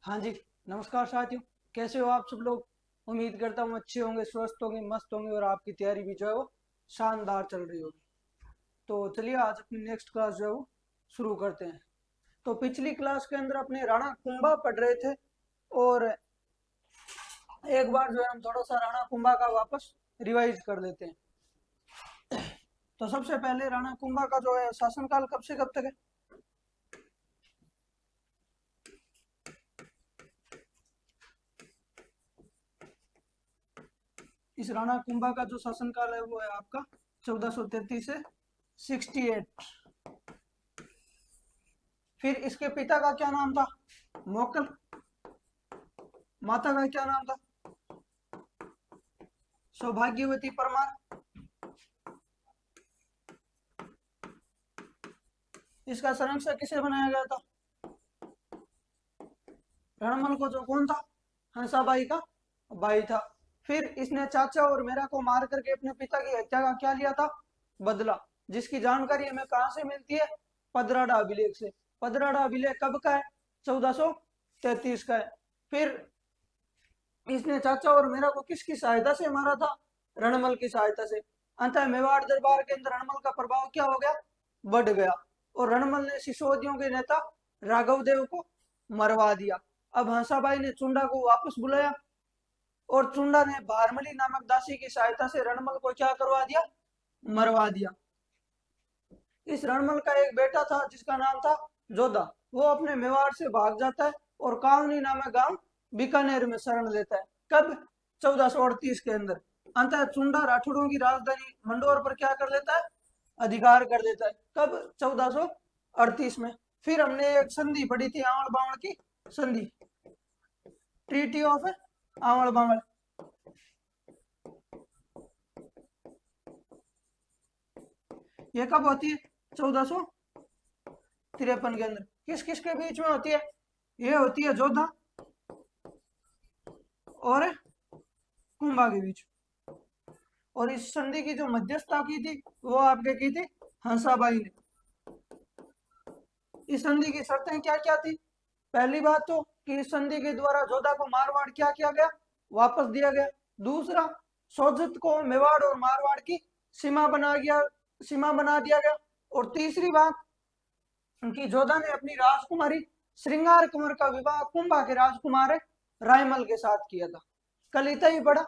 हाँ जी। नमस्कार साथियों। कैसे हो आप सब लोग। उम्मीद करता हूँ अच्छे होंगे, स्वस्थ होंगे, मस्त होंगे और आपकी तैयारी भी जो है वो शानदार चल रही होगी। तो चलिए आज अपनी नेक्स्ट क्लास जो है वो शुरू करते हैं। तो पिछली क्लास के अंदर अपने राणा कुंभा पढ़ रहे थे और एक बार जो है हम थोड़ा सा राणा कुंभा का वापस रिवाइज कर लेते हैं। तो सबसे पहले राणा कुंभा का जो है शासनकाल कब से कब तक है। इस राणा कुंभा का जो शासनकाल है वो है आपका 1433 से 68। फिर इसके पिता का क्या नाम था। मोकल। माता का क्या नाम था। सौभाग्यवती परमार। इसका संरक्षक किसे बनाया गया था। रणमल को जो कौन था, हंसाबाई का भाई था। फिर इसने चाचा और मेरा को मार करके अपने पिता की हत्या का क्या लिया था, बदला। जिसकी जानकारी हमें कहां से मिलती है, पदराड़ा अभिलेख से। पदराड़ा अभिलेख कब का है, 1433 का है। फिर इसने चाचा और मेरा को किसकी सहायता से मारा था, रणमल की सहायता से। अंततः मेवाड़ दरबार के अंदर रणमल का प्रभाव क्या हो गया, बढ़ गया। और रणमल ने शिशोदियों के नेता राघव देव को मरवा दिया। अब हंसाबाई ने चुंडा को वापस बुलाया और चुंडा ने भारमली नामक दासी की सहायता से रणमल को क्या करवा दिया, मरवा दिया। इस रणमल का एक बेटा था जिसका नाम था जोधा। वो अपने मेवाड़ से भाग जाता है और कावनी नामक गांव बीकानेर में शरण लेता है। कब, 1438 के अंदर। अंततः चुंडा राठौड़ों की राजधानी मंडोर पर क्या कर लेता है, अधिकार कर लेता है। कब, 1438 में। फिर हमने एक संधि पढ़ी थी, आवड़ बावड़ की संधि, ट्रीटी ऑफ आवड़ बावड़। ये कब होती है, 1453 के अंदर। किस किस के बीच में होती है, ये होती है जोधा और कुंभा के बीच। और इस संधि की जो मध्यस्थता की थी वो आपके की थी हंसाबाई ने। इस संधि की शर्तें क्या क्या थी। पहली बात तो कि इस संधि के द्वारा जोधा को मारवाड़ क्या किया गया, वापस दिया गया। दूसरा, सोजत को मेवाड़ और मारवाड़ की सीमा बना दिया गया। और तीसरी बात कि जोधा ने अपनी राजकुमारी श्रृंगार कुंवर का विवाह कुंभा के राजकुमार रायमल के साथ किया था। कल इतना ही पढ़ा।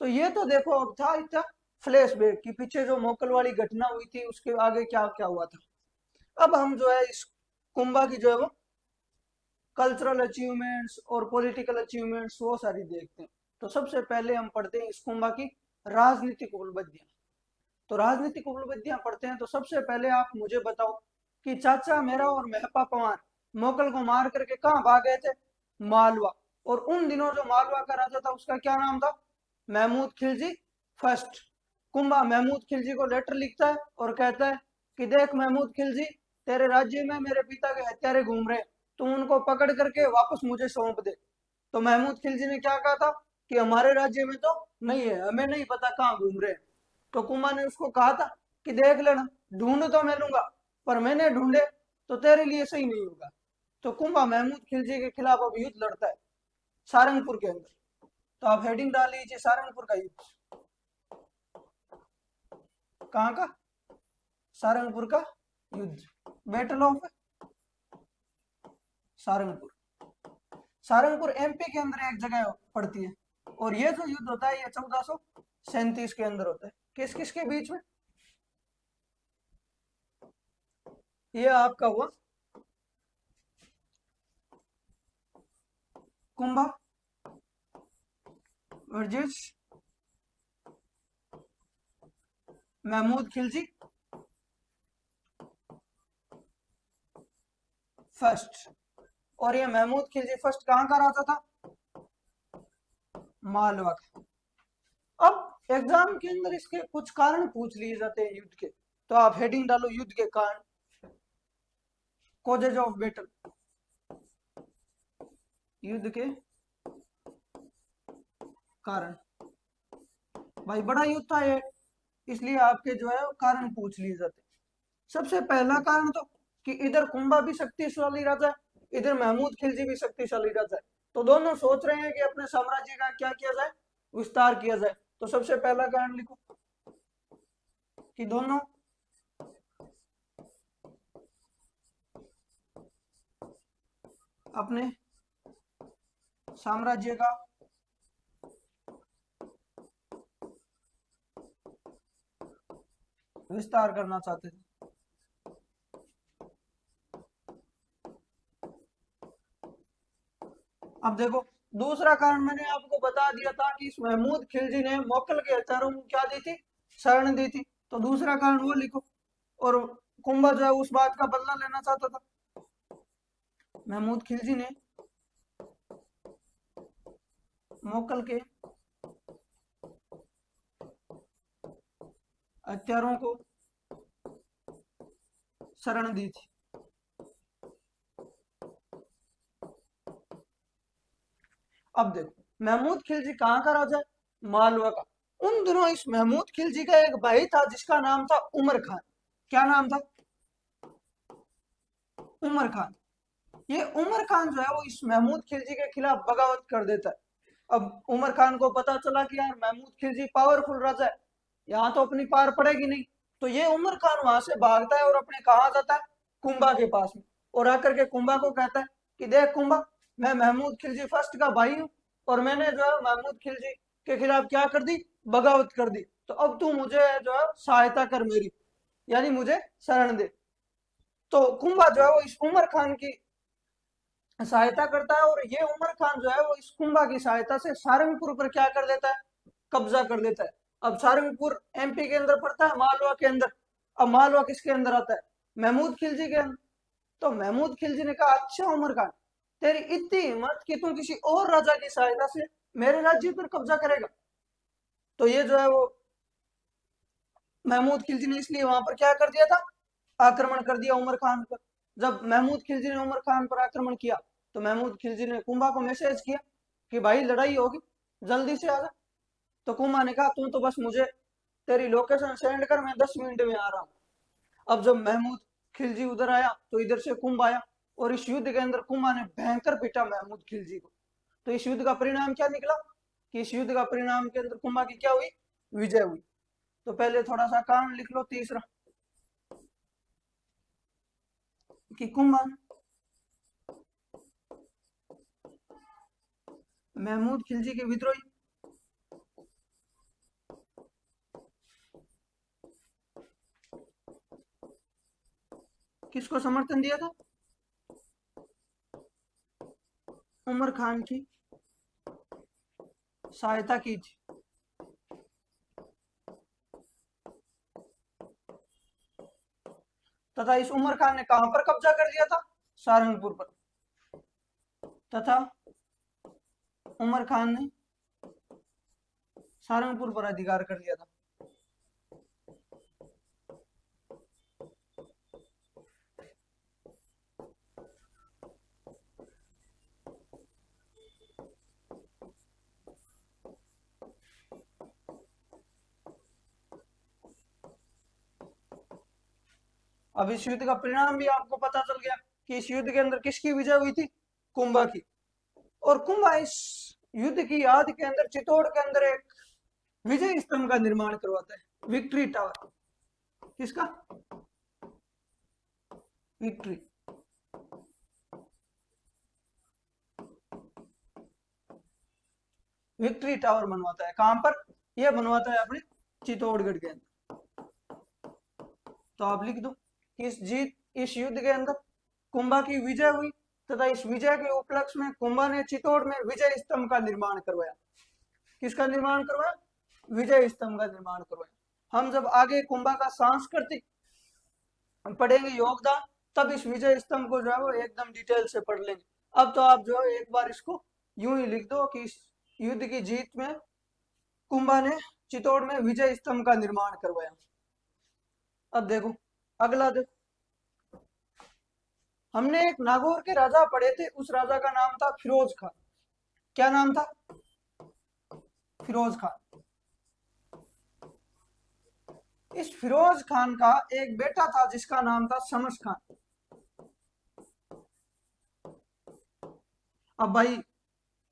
तो ये तो देखो अब था इतना फ्लैशबैक कि पीछे जो मोकल वाली घटना हुई थी उसके आगे क्या क्या हुआ था। अब हम जो है इस कुंभा की जो है वो कल्चरल अचीवमेंट्स और पॉलिटिकल अचीवमेंट्स वो सारी देखते हैं। तो सबसे पहले हम पढ़ते हैं इस कुंभा की राजनीतिक उपलब्धियां। तो राजनीतिक उपलब्धियां पढ़ते हैं। तो सबसे पहले आप मुझे बताओ कि चाचा मेरा और मेहपा पवार मोकल को मार करके कहाँ भाग गए थे, मालवा। और उन दिनों जो मालवा का राजा था उसका क्या नाम था, महमूद खिलजी फर्स्ट। कुंभा महमूद खिलजी को लेटर लिखता है और कहता है कि देख महमूद खिलजी, तेरे राज्य में मेरे पिता के हत्यारे घूम रहे, तू उनको पकड़ करके वापस मुझे सौंप दे। तो महमूद खिलजी ने क्या कहा था कि हमारे राज्य में तो नहीं है, हमें नहीं पता कहाँ घूम रहे हैं। तो कुंभा ने उसको कहा था कि देख लेना, ढूंढ तो मैं लूंगा, पर मैंने ढूंढे तो तेरे लिए सही नहीं होगा। तो कुंभा महमूद खिलजी के खिलाफ अब युद्ध लड़ता है सारंगपुर के अंदर। तो आप हेडिंग डाल लीजिए, सारंगपुर का युद्ध। कहाँ का, सारंगपुर का युद्ध, battle of Sarangpur. Sarangpur MP के अंदर एक जगह पड़ती है। और ये जो युद्ध होता है ये 1437 के अंदर होता है। किस किस के बीच में, ये आपका हुआ कुंभा वर्सेस महमूद खिलजी फर्स्ट। और ये महमूद खिलजी फर्स्ट कहाँ का राजा था, मालवा का। अब एग्जाम के अंदर इसके कुछ कारण पूछ लिए जाते हैं युद्ध के। तो आप हेडिंग डालो युद्ध के कारण, कॉजेज ऑफ बैटल, युद्ध के कारण। भाई बड़ा युद्ध था ये, इसलिए आपके जो है कारण पूछ लिए जाते हैं। सबसे पहला कारण तो कि इधर कुंभा भी शक्तिशाली राजा है, इधर महमूद खिलजी भी शक्तिशाली राजा है। तो दोनों सोच रहे हैं कि अपने साम्राज्य का क्या किया जाए, विस्तार किया जाए। तो सबसे पहला कारण लिखो कि दोनों अपने साम्राज्य का विस्तार करना चाहते थे। अब देखो, दूसरा कारण मैंने आपको बता दिया था कि इस महमूद खिलजी ने मोकल के हथियारों को क्या दी थी, शरण दी थी। तो दूसरा कारण वो लिखो। और कुंभा जो है उस बात का बदला लेना चाहता था। महमूद खिलजी ने मोकल के हथियारों को शरण दी थी। अब देखो, महमूद खिलजी कहाँ का राजा है, मालवा का। उन दिनों इस महमूद खिलजी का एक भाई था जिसका नाम था उमर खान। क्या नाम था, उमर खान। ये उमर खान जो है वो इस महमूद खिलजी के खिलाफ बगावत कर देता है। अब उमर खान को पता चला कि यार महमूद खिलजी पावरफुल राजा है, यहाँ तो अपनी पार पड़ेगी नहीं। तो ये उमर खान वहां से भागता है और अपने कहा जाता है, कुंभा के पास में। और आकर के कुंभा को कहता है कि देख कुंभा, मैं महमूद खिलजी फर्स्ट का भाई हूँ, और मैंने जो है महमूद खिलजी के खिलाफ क्या कर दी, बगावत कर दी। तो अब तू मुझे जो है सहायता कर मेरी, यानी मुझे शरण दे। तो कुंभा जो है वो इस उमर खान की सहायता करता है, और ये उमर खान जो है वो इस कुंभा की सहायता से सारंगपुर पर क्या कर लेता है, कब्जा कर लेता है। अब सारंगपुर एमपी के अंदर पड़ता है, मालवा के अंदर। अब मालवा किसके अंदर आता है, महमूद खिलजी के अंदर। तो महमूद खिलजी ने कहा, अच्छा उमर खान, तेरी इतनी हिम्मत कि तू किसी और राजा की सहायता से मेरे राज्य पर कब्जा करेगा। तो ये जो है वो महमूद खिलजी ने इसलिए वहां पर क्या कर दिया था, आक्रमण कर दिया उमर खान पर। जब महमूद खिलजी ने उमर खान पर आक्रमण किया, तो महमूद खिलजी ने कुंभा को मैसेज किया कि भाई लड़ाई होगी, जल्दी से आ जा। तो कुंभा ने कहा, तू तो बस मुझे तेरी लोकेशन सेंड कर, मैं 10 मिनट में आ रहा हूँ। अब जब महमूद खिलजी उधर आया तो इधर से कुंभ आया, और इस युद्ध के अंदर कुंभा ने भयंकर पीटा महमूद खिलजी को। तो इस युद्ध का परिणाम क्या निकला, कि इस युद्ध का परिणाम के अंदर कुंभा की क्या हुई, विजय हुई। तो पहले थोड़ा सा कारण लिख लो, तीसरा, कि कुंभा महमूद खिलजी के विद्रोही किसको समर्थन दिया था, उमर खान की सहायता की थी। तथा इस उमर खान ने कहां पर कब्जा कर लिया था, सारंगपुर पर। तथा उमर खान ने सारंगपुर पर अधिकार कर लिया था। अब इस युद्ध का परिणाम भी आपको पता चल गया कि इस युद्ध के अंदर किसकी विजय हुई थी, कुंभा की। और कुंभा इस युद्ध की याद के अंदर चित्तौड़ के अंदर एक विजय स्तंभ का निर्माण करवाता है, विक्ट्री टावर। किसका, विक्ट्री। विक्ट्री टावर बनवाता है, कहां पर, यह बनवाता है अपने चित्तौड़गढ़ के अंदर। तो आप लिख दो कि इस युद्ध के अंदर कुंभा की विजय हुई, तथा इस विजय के उपलक्ष्य में कुंभा ने चित्तौड़ में विजय स्तंभ का निर्माण करवाया। किसका निर्माण करवाया, विजय स्तंभ का निर्माण करवाया। हम जब आगे कुंभा का सांस्कृतिक पढ़ेंगे योगदान, तब इस विजय स्तंभ को जो है वो एकदम डिटेल से पढ़ लेंगे। अब तो आप जो है एक बार इसको यूं ही लिख दो कि इस युद्ध की जीत में कुंभा ने चित्तौड़ में विजय स्तंभ का निर्माण करवाया। अब देखो, अगला देखो, हमने एक नागौर के राजा पढ़े थे, उस राजा का नाम था फिरोज खान। क्या नाम था, फिरोज खान। इस फिरोज खान का एक बेटा था जिसका नाम था शमस खान। अब भाई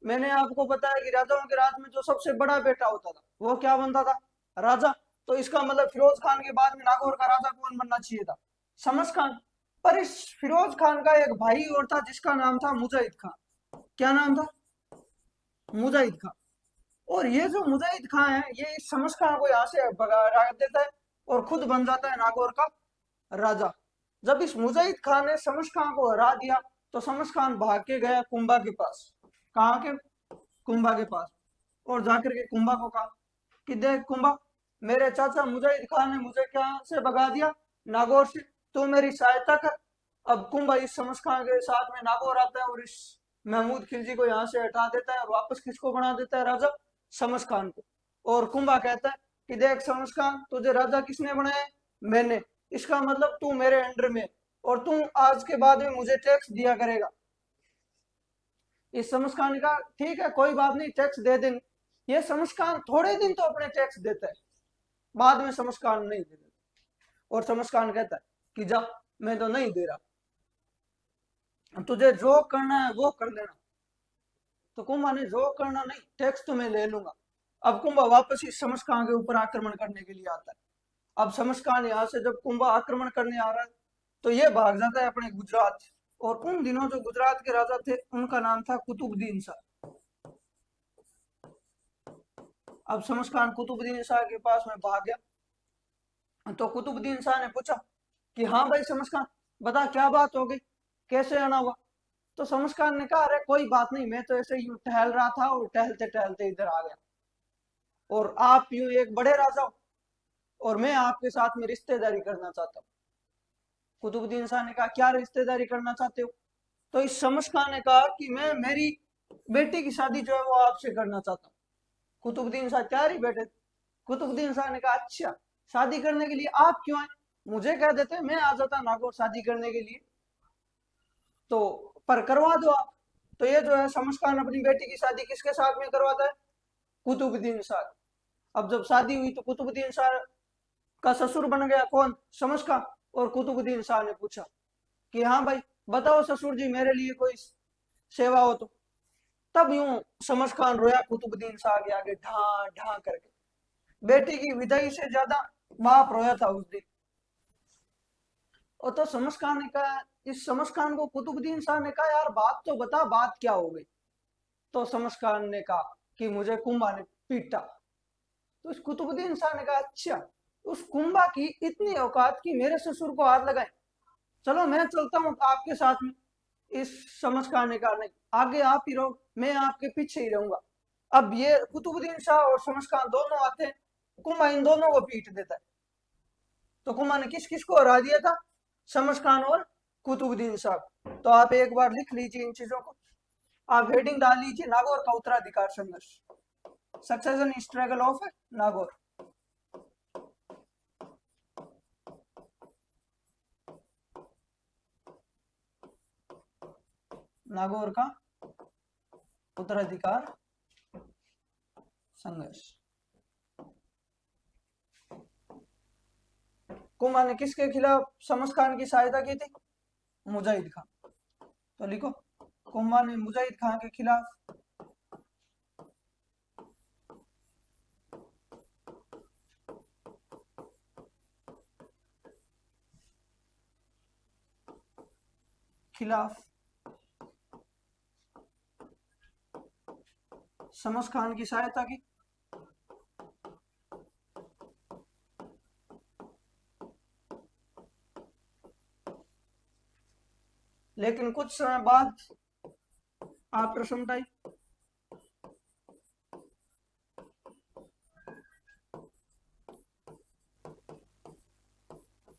मैंने आपको बताया कि राजाओं के राज में जो सबसे बड़ा बेटा होता था वो क्या बनता था, राजा। तो इसका मतलब फिरोज खान के बाद में नागौर का राजा कौन बनना चाहिए था, शमस खान। पर इस फिरोज खान का एक भाई और था जिसका नाम था मुजाहिद खान। क्या नाम था, मुजाहिद खान। और ये जो मुजाहिद खान है ये इस शमस खान को यहाँ से भगा देता है और खुद बन जाता है नागौर का राजा। जब इस मुजाहिद खान ने शमस खान को हरा दिया तो शमस खान भाग के गया कुंभा के पास। कहाँ के, कुंभा के पास। और जाकर के कुंभा को कहा कि देख कुंभा, मेरे चाचा मुजाहिद खान ने मुझे क्या से भगा दिया, नागौर से, तू मेरी सहायता कर। अब कुंभा इस शमस खान के साथ में नागौर आता है और इस महमूद खिलजी को यहाँ से हटा देता है और वापस किसको बना देता है, राजा शमस खान को। और कुंभा कहता है कि देख शमस खान, तुझे राजा किसने बनाया, मैंने। इसका मतलब तू मेरे अंडर में और तू आज के बाद में मुझे टैक्स दिया करेगा। इस शमस खान का ठीक है कोई बात नहीं, टैक्स दे देंगे। ये शमस खान थोड़े दिन तो अपने टैक्स देता है, बाद में शमस खान नहीं दे देता। और शमस खान कहता है कि जा, मैं तो नहीं दे रहा, तुझे जो करना है वो कर लेना। तो कुंभा ने जो करना नहीं, टैक्स तो मैं ले लूंगा। अब कुंभा वापस इस शमस खान के ऊपर आक्रमण करने के लिए आता है। अब शमस खान यहाँ से जब कुंभा आक्रमण करने आ रहा है तो ये भाग जाता है अपने गुजरात। और उन दिनों जो गुजरात के राजा थे उनका नाम था कुतुबुद्दीन शाह। अब शमस खान कुतुबुद्दीन शाह के पास में भाग गया। तो कुतुबुद्दीन शाह ने पूछा कि हाँ भाई शमस खान, बता क्या बात हो गई, कैसे आना हुआ। तो शमस खान ने कहा अरे कोई बात नहीं, मैं तो ऐसे ही टहल रहा था और टहलते टहलते इधर आ गया। और आप यूं एक बड़े राजा हो और मैं आपके साथ में रिश्तेदारी करना चाहता हूँ। कुतुबुद्दीन शाह ने कहा क्या रिश्तेदारी करना चाहते हो। तो इस शमस खान ने कहा कि मैं मेरी बेटी की शादी जो है वो आपसे करना चाहता हूँ। कुतुबुद्दीन शाह तैयार ही बैठे। कुतुबुद्दीन शाह ने कहा अच्छा, शादी करने के लिए आप क्यों आए, मुझे कह देते मैं आ जाता नागौर शादी करने के लिए, तो पर करवा दो आप। तो ये जो है शमस खान अपनी बेटी की शादी किसके साथ में करवाता है, कुतुबुद्दीन शाह। अब जब शादी हुई तो कुतुबुद्दीन शाह का ससुर बन गया कौन, शमस खान। और कुतुबुद्दीन शाह ने पूछा कि हाँ भाई बताओ ससुर जी मेरे लिए कोई सेवा हो तो। तब यूं शमस खान रोया कुतुबुद्दीन शाह के आगे ढा ढा करके। बेटी की विदाई से ज्यादा बाप रोया था उस दिन। और तो शमस खान ने कहा, इस शमस खान को कुतुबुद्दीन शाह ने कहा यार बात तो बता, बात क्या हो गई। तो शमस खान ने कहा कि मुझे कुंभा ने पीटा। तो इस कुतुबुद्दीन शाह ने कहा अच्छा, उस कुंभा की इतनी औकात की मेरे ससुर को हाथ लगाए, चलो मैं चलता हूँ आपके साथ में। इस शमस खान ने कहा नहीं, आगे आप ही रहो, मैं आपके पीछे ही रहूंगा। अब ये कुतुबुद्दीन शाह और शमस खान दोनों आते हैं, कुंभा इन दोनों को पीट देता है। तो कुंभा ने किस किस को हरा दिया था, शमस खान और कुतुबुद्दीन शाह। तो आप एक बार लिख लीजिए इन चीजों को, आप हेडिंग डाल लीजिए नागौर का उत्तराधिकार संघर्ष, succession struggle of Nagaur. Nagaur का उत्तराधिकार संघर्ष। कुंभा ने किसके खिलाफ शमस खान की सहायता की थी, मुजाहिद खान। तो लिखो कुंभा ने मुजाहिद खान के खिलाफ खिलाफ शमस खान की सहायता की। लेकिन कुछ समय बाद आफ्टर सम टाइम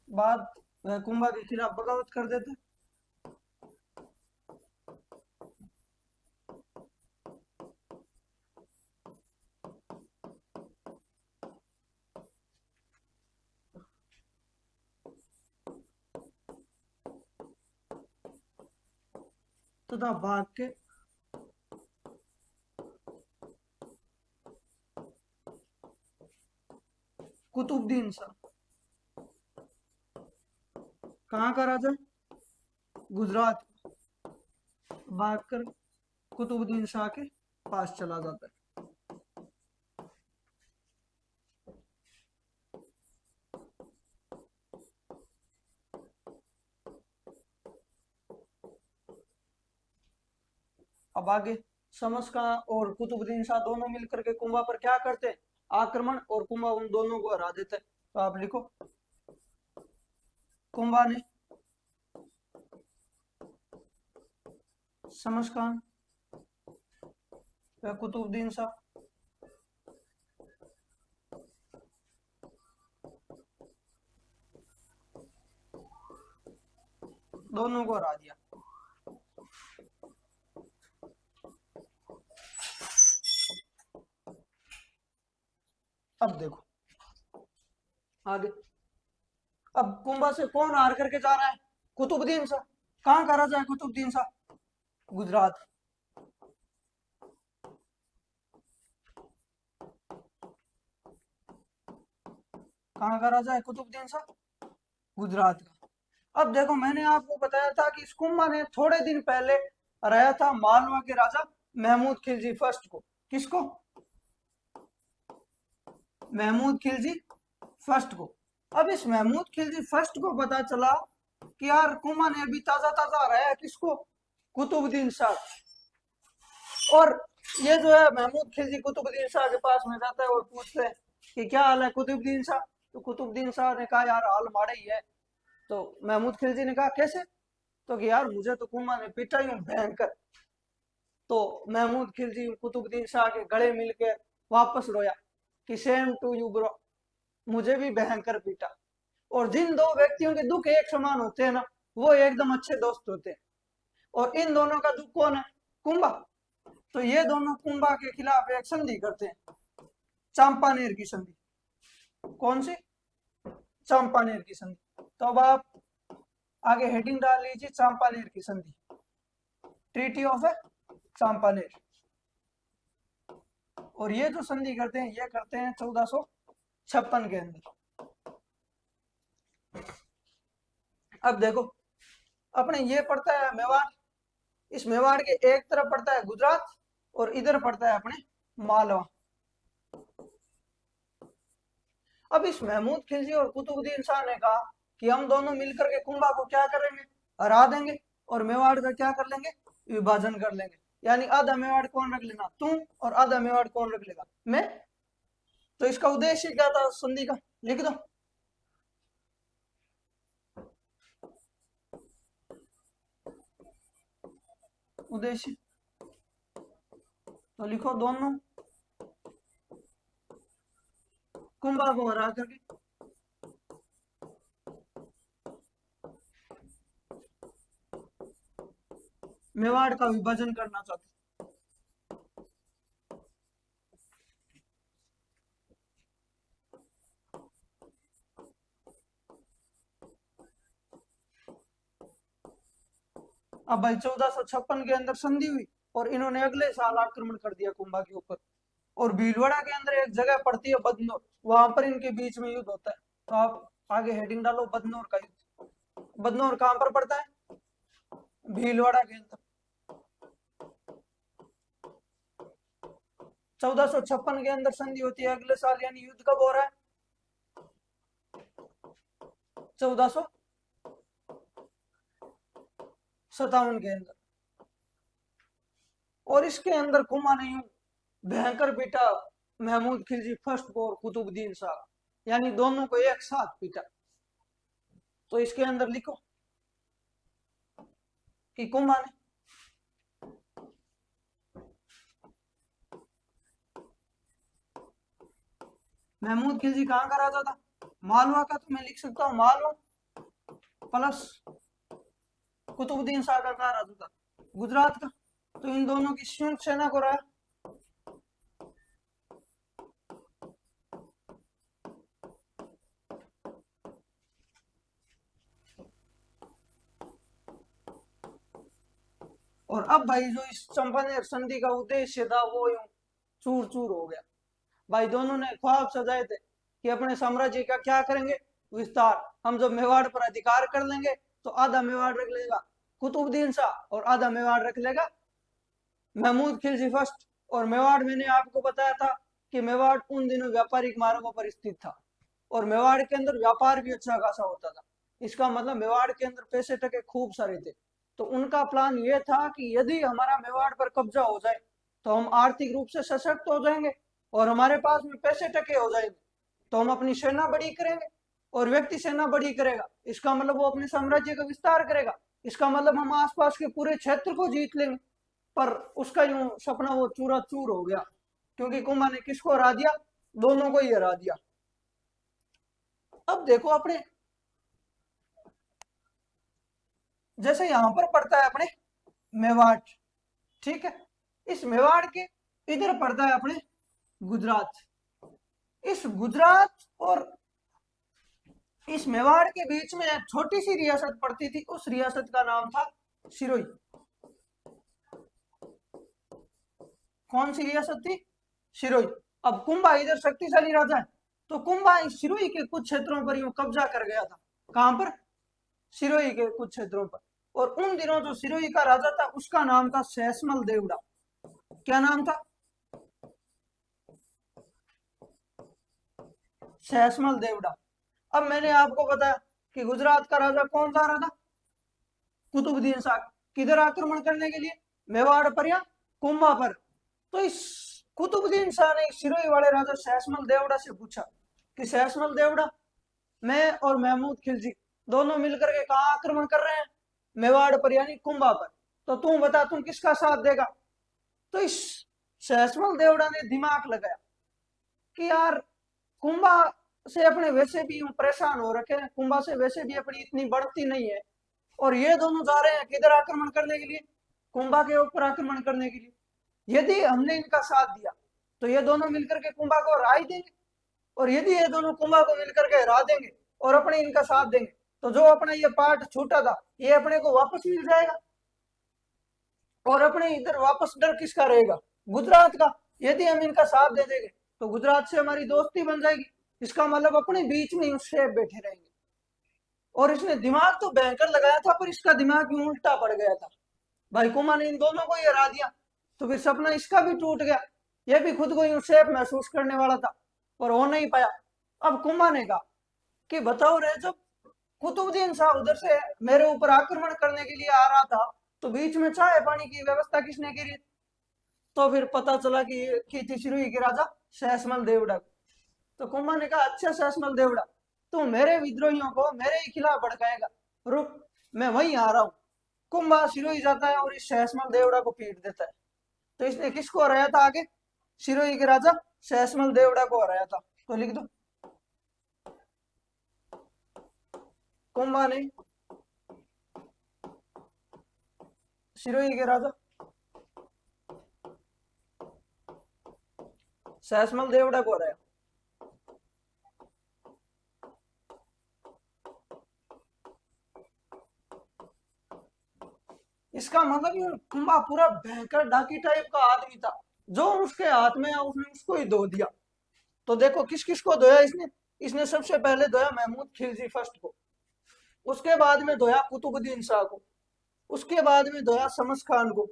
बाद वह कुंभा के खिलाफ बगावत कर देते। तथा भाग के कुतुबुद्दीन शाह, कहाँ का राजा, गुजरात, भाग कर कुतुबुद्दीन शाह के पास चला जाता है। अब आगे समस्का और कुतुबुद्दीन शाह दोनों मिलकर के कुंभा पर क्या करते हैं, आक्रमण, और कुंभा उन दोनों को हरा देता है। तो आप लिखो, कुंभा ने समस्कान या कुतुबुद्दीन शाह दोनों को हरा दिया। अब देखो आगे, अब कुंभा से कौन हार करके जा रहा है, कुतुबुद्दीन शाह। कहां का राजा है कुतुबुद्दीन शाह, गुजरात। कहां का राजा है कुतुबुद्दीन शाह, गुजरात का। अब देखो मैंने आपको बताया था कि इस कुंभा ने थोड़े दिन पहले हराया था मालवा के राजा महमूद खिलजी फर्स्ट को। किसको, महमूद खिलजी फर्स्ट को। अब इस महमूद खिलजी फर्स्ट को पता चला कि यार कुंभा ने अभी ताजा ताजा हराया किसको, कुतुबुद्दीन शाह। और ये जो है महमूद खिलजी कुतुबुद्दीन शाह के पास में जाता है और पूछते हैं कि क्या हाल है कुतुबुद्दीन शाह। तो कुतुबुद्दीन शाह ने कहा यार हाल माड़ा ही है। तो महमूद खिलजी ने कहा कैसे, तो कि यार मुझे तो कुंभा ने पीटा ही भयंकर। तो महमूद खिलजी कुतुबुद्दीन शाह के गले मिलकर वापस रोया कि सेम टू यू ब्रो, मुझे भी भयंकर पीटा। और जिन दो व्यक्तियों के दुख एक समान होते हैं ना, वो एकदम अच्छे दोस्त होते हैं। और इन दोनों का दुख कौन है, कुंभा। तो ये दोनों कुंभा के खिलाफ एक संधि करते हैं, चांपानेर की संधि। कौन सी, चांपानेर की संधि। तो अब आप आगे हेडिंग डाल लीजिए, चांपानेर की संधि, ट्रीटी ऑफ चांपानेर। और ये जो संधि करते हैं ये करते हैं 1456 के अंदर। अब देखो अपने ये पड़ता है मेवाड़, इस मेवाड़ के एक तरफ पड़ता है गुजरात और इधर पड़ता है अपने मालवा। अब इस महमूद खिलजी और कुतुबुद्दीन शाह ने कहा कि हम दोनों मिलकर के कुंभा को क्या करेंगे, हरा देंगे, और मेवाड़ का क्या कर लेंगे, विभाजन कर लेंगे। यानी आधा मेवाड़ कौन रख लेना, तुम, और आधा मेवाड़ कौन रख लेगा, मैं। तो इसका उद्देश्य क्या था संधि का, लिख दो। उद्देश्य तो लिखो, दोनों कुंभा को हरा करके मेवाड़ का विभाजन करना चाहते। अब भाई 1456 के अंदर संधि हुई और इन्होंने अगले साल आक्रमण कर दिया कुंभा के ऊपर। और भीलवाड़ा के अंदर एक जगह पड़ती है बदनौर, वहां पर इनके बीच में युद्ध होता है। तो आप आगे हेडिंग डालो, बदनौर का युद्ध। बदनौर कहां पर पड़ता है, भीलवाड़ा के अंदर। 1456 के अंदर संधि होती है, अगले साल यानी युद्ध कब हो रहा है, 1457 के अंदर। और इसके अंदर कुंभा ने यूं भयंकर पीटा महमूद खिलजी फर्स्ट को और कुतुबुद्दीन शाह, यानी दोनों को एक साथ पीटा। तो इसके अंदर लिखो कि कुंभा ने महमूद खिलजी कहां का राजा था, मालवा का। तो मैं लिख सकता हूं मालवा प्लस कुतुबुद्दीन शाह का राजा था, गुजरात का। तो इन दोनों की संयुक्त सेना को रहा। और अब भाई जो इस चंपानेर संधि का उद्देश्य था वो यूं चूर चूर हो गया। भाई दोनों ने ख्वाब सजाए थे कि अपने साम्राज्य का क्या करेंगे, विस्तार। हम जब मेवाड़ पर अधिकार कर लेंगे तो आधा मेवाड़ रख लेगा कुतुबुद्दीन शाह और आधा मेवाड़ रख लेगा महमूद खिलजी फर्स्ट। और मेवाड़ मैंने आपको बताया था कि मेवाड़ उन दिनों व्यापारिक मार्गों पर स्थित था और मेवाड़ के अंदर व्यापार भी अच्छा खासा होता था। इसका मतलब मेवाड़ के अंदर पैसे टके खूब सारे थे। तो उनका प्लान ये था कि यदि हमारा मेवाड़ पर कब्जा हो जाए तो हम आर्थिक रूप से सशक्त हो जाएंगे और हमारे पास में पैसे टके हो जाएंगे, तो हम अपनी सेना बड़ी करेंगे और व्यक्ति सेना बड़ी करेगा, इसका मतलब वो अपने साम्राज्य का विस्तार करेगा, इसका मतलब हम आसपास के पूरे क्षेत्र को जीत लेंगे। पर उसका यूं सपना वो चूरा चूर हो गया, क्योंकि कुंभा ने किसको हरा दिया? दोनों को ही हरा दिया। अब देखो अपने जैसे यहां पर पड़ता है अपने मेवाड़, ठीक है, इस मेवाड़ के इधर पड़ता है अपने गुजरात। इस गुजरात और इस मेवाड़ के बीच में एक छोटी सी रियासत पड़ती थी, उस रियासत का नाम था सिरोही। कौन सी रियासत थी? सिरोही। अब कुंभा इधर शक्तिशाली राजा है, तो कुंभा इस सिरोही के कुछ क्षेत्रों पर यूं कब्जा कर गया था। कहां पर? सिरोही के कुछ क्षेत्रों पर। और उन दिनों जो सिरोही का राजा था उसका नाम था सैसमल देवड़ा। क्या नाम था? सैसमल देवड़ा। अब मैंने आपको बताया कि गुजरात का राजा कौन सा राजा? कुतुबुद्दीन शाह। किधर आक्रमण करने के लिए? मेवाड़ पर या कुंभा पर? तो इस कुतुबुद्दीन शाह ने सिरोही वाले राजा सैसमल देवड़ा से पूछा कि सैसमल देवड़ा, मैं और महमूद खिलजी दोनों मिलकर के कहा आक्रमण कर रहे हैं? मेवाड़ पर यानी कुंभा पर। तो तू बता तू किसका साथ देगा? तो इस सैसमल देवड़ा ने दिमाग लगाया कि यार कुंभा से अपने वैसे भी परेशान हो रखे हैं, कुंभा से वैसे भी अपनी इतनी बढ़ती नहीं है, और ये दोनों जा रहे हैं किधर आक्रमण करने के लिए? कुंभा के ऊपर आक्रमण करने के लिए। यदि हमने इनका साथ दिया तो ये दोनों मिलकर के कुंभा को हरा ही देंगे, और यदि ये दोनों कुंभा को मिलकर के हरा देंगे और अपने इनका साथ देंगे तो जो अपना ये पार्ट छूटा था ये अपने को वापस मिल जाएगा, और अपने इधर वापस डर किसका रहेगा? गुजरात का। यदि हम इनका साथ दे देंगे तो गुजरात से हमारी दोस्ती बन जाएगी, इसका मतलब अपने बीच में शेप बैठे रहेंगे। और इसने दिमाग तो भयंकर लगाया था, पर इसका दिमाग भी उल्टा पड़ गया था। भाई कुमार ने इन दोनों को ही हरा दिया तो फिर सपना इसका भी टूट गया। यह भी खुद को यूं सेफ महसूस करने वाला था, पर हो नहीं पाया। अब कुमार ने कहा कि बताओ रे, जब कुतुबुद्दीन शाह उधर से मेरे ऊपर आक्रमण करने के लिए आ रहा था तो बीच में चाय पानी की व्यवस्था किसने की? तो फिर पता चला कि ये की थी सिरोही के राजा सैसमल देवड़ा। तो कुंभा ने कहा अच्छा सैसमल देवड़ा, तू मेरे विद्रोहियों को मेरे ही खिलाफ भड़काएगा, रुक मैं वहीं आ रहा हूँ। कुंभा सिरोही जाता है और इस सैसमल देवड़ा को पीट देता है। तो इसने किसको हराया था आगे? सिरोही के राजा सैसमल देवड़ा को हराया था। तो लिख दो, कुंभा ने सिरोही के राजा सैसमल देवड़ा को हराया। इसका मतलब ये कुंभा पूरा भयंकर डाकी टाइप का आदमी था, जो उसके हाथ में उसने उसको ही धो दिया। तो देखो किस किस को धोया इसने। इसने सबसे पहले धोया महमूद खिलजी फर्स्ट को, उसके बाद में धोया कुतुबुद्दीन शाह को, उसके बाद में धोया शमस खान को,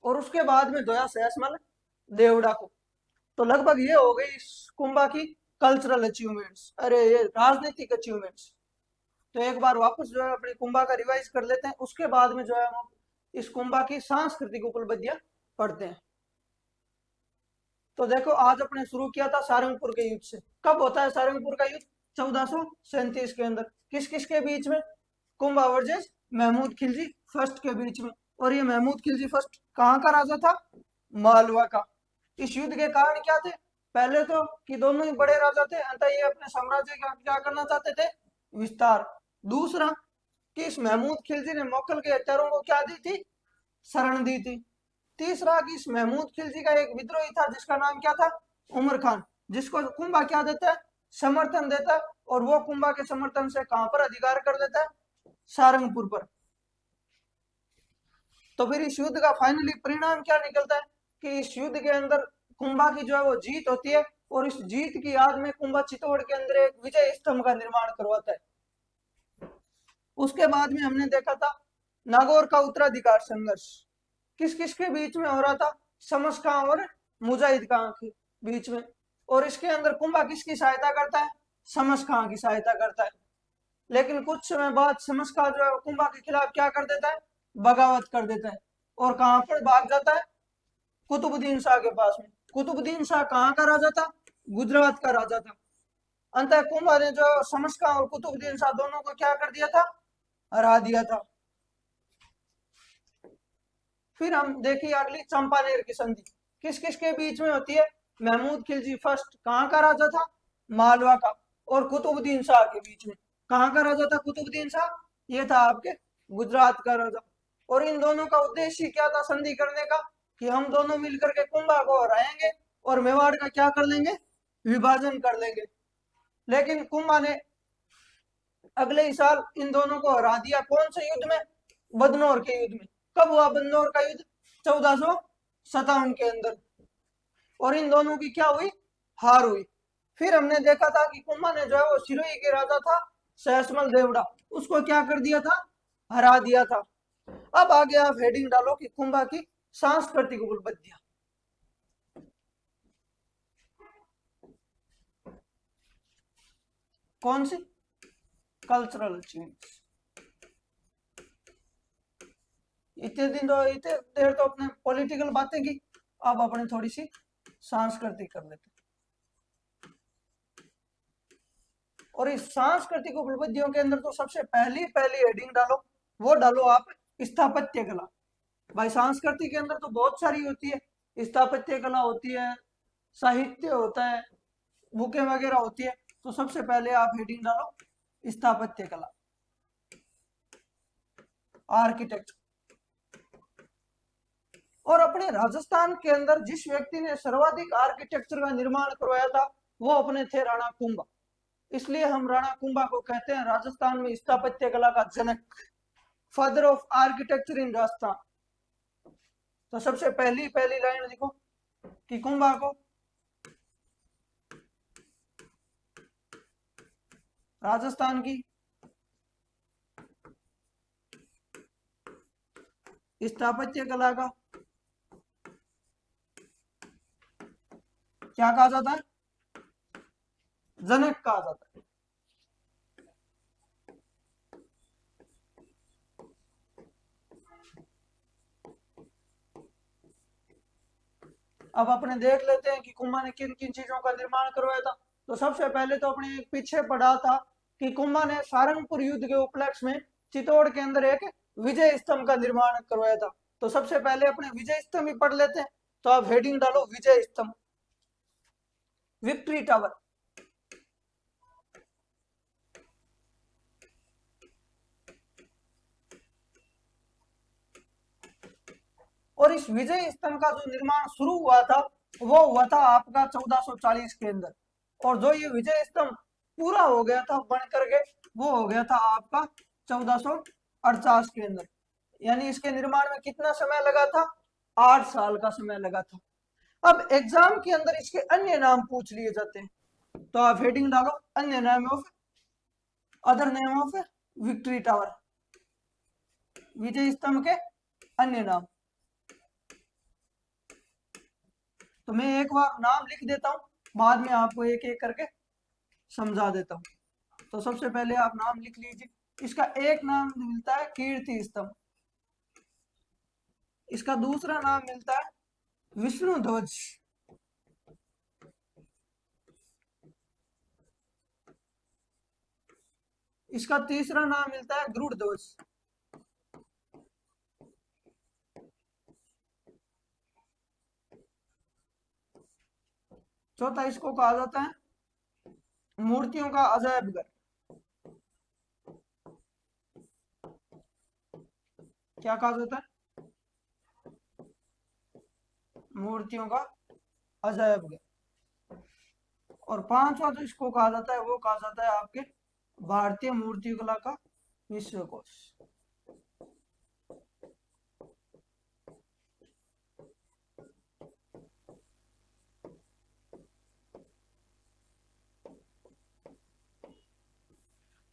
और उसके बाद में धोया सैसमल देवड़ा को। तो लगभग ये हो गई कुंभा की कल्चरल अचीवमेंट्स, अरे ये राजनीतिक अचीवमेंट्स। तो एक बार वापस जो है अपने कुंभा का रिवाइज कर लेते हैं, उसके बाद में जो है हम इस कुंभा की सांस्कृतिक उपलब्धियां पढ़ते हैं। तो देखो आज अपने शुरू किया था सारंगपुर के युद्ध से। कब होता है सारंगपुर का युद्ध? 1437 के अंदर। किस किस के बीच में? कुंभा वर्सेस महमूद खिलजी फर्स्ट के बीच में। और ये महमूद खिलजी फर्स्ट कहाँ का राजा था? मालवा का। इस युद्ध के कारण क्या थे? पहले तो कि दोनों ही बड़े राजा थे, अंततः ये अपने साम्राज्य का क्या करना चाहते थे? विस्तार। दूसरा कि इस महमूद खिलजी ने मोगल के हत्यारों को क्या दी थी? शरण दी थी। तीसरा कि इस महमूद खिलजी का एक विद्रोही था जिसका नाम क्या था? उमर खान, जिसको कुंभा क्या देता है? समर्थन देता है, और वो कुंभा के समर्थन से कहां पर अधिकार कर देता है? सारंगपुर पर। तो फिर इस युद्ध का फाइनली परिणाम क्या निकलता है कि इस युद्ध के अंदर कुंभा की जो है वो जीत होती है, और इस जीत की याद में कुंभा चित्तौड़ के अंदर एक विजय स्तंभ का निर्माण करवाता है। उसके बाद में हमने देखा था नागौर का उत्तराधिकार संघर्ष। किस किस के बीच में हो रहा था? शमश खां और मुजाहिद खां के बीच में। और इसके अंदर कुंभा किसकी सहायता करता है? शमश खां की सहायता करता है। लेकिन कुछ समय बाद शमश खां जो है कुंभा के खिलाफ क्या कर देता है? बगावत कर देता है। और कहां पर भाग जाता है? कुतुबुद्दीन शाह के पास में। कुतुबुद्दीन शाह कहाँ का राजा था? गुजरात का राजा था। अंततः कुंभा ने जो शमश खां और कुतुबुद्दीन शाह दोनों को क्या कर दिया था? हरा दिया था। फिर हम देखिए अगली चंपानेर की संधि किस किस के बीच में होती है? महमूद खिलजी फर्स्ट कहाँ का राजा था? मालवा का। और कुतुबुद्दीन शाह के बीच में। कहाँ का राजा था कुतुबुद्दीन शाह? ये था आपके गुजरात का राजा। और इन दोनों का उद्देश्य क्या था संधि करने का? कि हम दोनों मिलकर के कुंभा को हराएंगे और मेवाड़ का क्या कर लेंगे? विभाजन कर लेंगे। लेकिन कुंभा ने अगले ही साल इन दोनों को हरा दिया। कौन से युद्ध में? बदनौर के युद्ध में। कब हुआ बदनौर का युद्ध? 1457 के अंदर। और इन दोनों की क्या हुई? हार हुई। फिर हमने देखा था कि कुंभा ने जो है वो सिरोही के राजा था सहसमल देवड़ा, उसको क्या कर दिया था? हरा दिया था। अब आगे आप हेडिंग डालो कि कुंभा की सांस्कृतिक उपलब्धियां। कौन सी? Cultural achievements. इतने दिन तो इतने देर तो अपने पॉलिटिकल बातें की, अब अपने थोड़ी सी सांस्कृतिक कर लेते। और इस सांस्कृतिक उपलब्धियों के अंदर तो सबसे पहली पहली हेडिंग डालो, वो डालो आप स्थापत्य कला। भाई संस्कृति के अंदर तो बहुत सारी होती है, स्थापत्य कला होती है, साहित्य होता है, बुकें वगैरह होती है। तो सबसे पहले आप हेडिंग डालो स्थापत्य कला, आर्किटेक्चर। और अपने राजस्थान के अंदर जिस व्यक्ति ने सर्वाधिक आर्किटेक्चर का निर्माण करवाया था वो अपने थे राणा कुंभा। इसलिए हम राणा कुंभा को कहते हैं राजस्थान में स्थापत्य कला का जनक, father of architecture in Rajasthan. तो सबसे पहली पहली लाइन लिखो कि कुंभा को राजस्थान की स्थापत्य कला का क्या कहा जाता है? जनक कहा जाता है। अब अपने देख लेते हैं कि कुंभा ने किन किन चीजों का निर्माण करवाया था। तो सबसे पहले तो अपने पीछे पढ़ा था कि कुंभा ने सारंगपुर युद्ध के उपलक्ष्य में चित्तौड़ के अंदर एक विजय स्तंभ का निर्माण करवाया था। तो सबसे पहले अपने विजय स्तंभ ही पढ़ लेते हैं। तो आप हेडिंग डालो विजय स्तंभ, विक्ट्री टावर। और इस विजय स्तंभ का जो निर्माण शुरू हुआ था वो हुआ था आपका 1440 के अंदर। और जो ये विजय स्तंभ पूरा हो गया था बन करके वो हो गया था आपका 1448 के अंदर। यानी इसके निर्माण में कितना समय लगा था? 8 साल का समय लगा था। अब एग्जाम के अंदर इसके अन्य नाम पूछ लिए जाते हैं। तो आप हेडिंग डालो अन्य नाम of, other name of victory tower, Vijay Stambh के अन्य नाम। तो मैं एक बार नाम लिख देता हूं, बाद में आपको एक एक करके समझा देता हूं। तो सबसे पहले आप नाम लिख लीजिए। इसका एक नाम मिलता है कीर्ति स्तंभ, इसका दूसरा नाम मिलता है विष्णु ध्वज, इसका तीसरा नाम मिलता है गरुड़ ध्वज, चौथा इसको कहा जाता है मूर्तियों का अजायब घर। क्या कहा जाता है? मूर्तियों का अजायब घर। और पांचवा जो इसको कहा जाता है वो कहा जाता है आपके भारतीय मूर्ति कला का विश्वकोश।